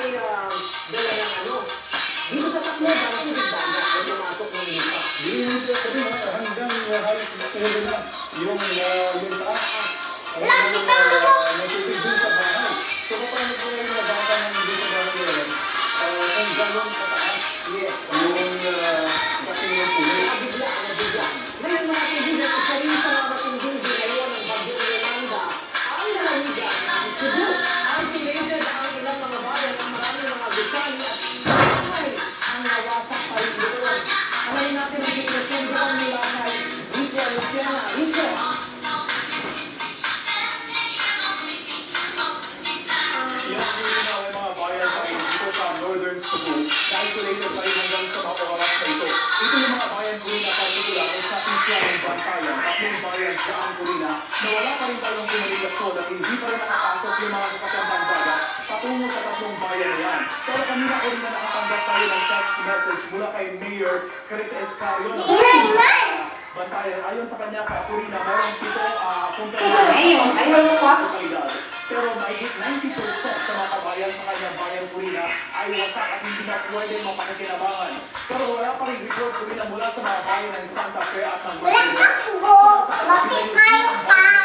dala ng ano. Dito sa takbo, parang tubig dagat ay pumasok ng lupa. Hindi siya sabi mga hanggang halos ulo na yung taas. May tubig dun sa bahay. So paano po yung mga bata ng dito sa bahay nila? Kung gano'n kataas, Yes. yung dating ng tubig. Nabigla. Ngayon mga kaibigan, isa rin sa mga matinding ginawa ng Bagyong Yolanda ang nalamigan ng Cebu. Isolated ang ilang mga bayan ng maraming mga gusali at bahay ang nawasak pa rin doon. Alamin natin ang ipresensyon nila kay Rico Luciana. Rico. Yan ang mga bayan ay dito sa Northern Cebu na isolated pa rin hanggang sa mga oras na ito. Ito yung mga bayan ko na partikular sa isla ng Bantayan, tatlong bayan sa Angkulina na wala pa rin tayong komunikasyon at hindi pa rin nakapasok yung mga kakatandang baga patungo sa tatlong bayan na yan. Pero kanina ko rin na nakatanggap tayo ng text message mula kay Mayor Chris Escario ng Bantayan. Ayon sa kanya, Angkulina, mayroong 7 localidad. Pero mahigit 90% sa mga kabayan sa kanyang bayan Purina ay wasak at hindi na pwede mapakikinabangan. Pero wala pa rin report Purina mula sa mga bayan ng Santa Fe at ng Barcelona.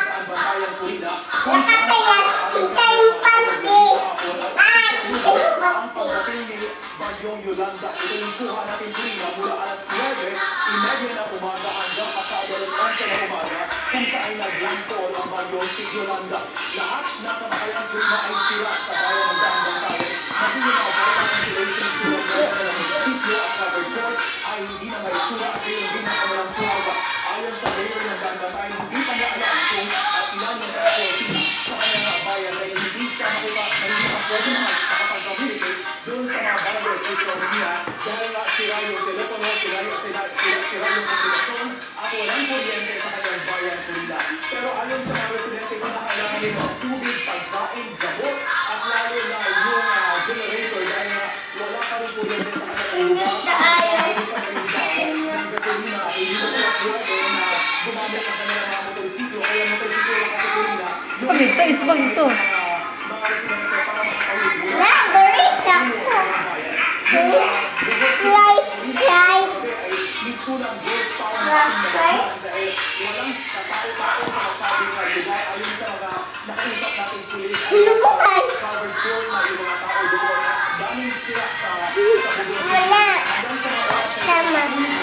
Ang bayan Purina kung ang pagdating ni Bagyong Yolanda. Ito yung kuha natin Purina mula alas 9:30 ng umaga hanggang pasado alas 11 ng umaga kung saan naglandfall ang Bagyong Yolanda. Lahat nasa bayan Purina ay sira sa bayan ng Bantayan. Maging yung mga bayan ng ventilation sila ng sitio at covered court ay hindi na may sura at hindi na kanilang plaza. Ayon sa mayor ng Bantayan, hindi pa na alam kung ilan yung authority sa kanyang bayan ay hindi siya pwede makapag-communicate doon sa mga barrier social media dahil nga sira yung telepono, sira yung komunikasyon at walang kuryente sa kanyang bayan Purina. Pero ayon sa mga residente, kinakailangan din ng tubig, pagkain, gamot at lalo na yung generator dahil nga wala pa rin kuryente sa kanyang lugar. Gumamit ang kanilang mga motorsiklo, kaya motorsiklo lang kasi Purina. Isbang ito. Wala. Sama.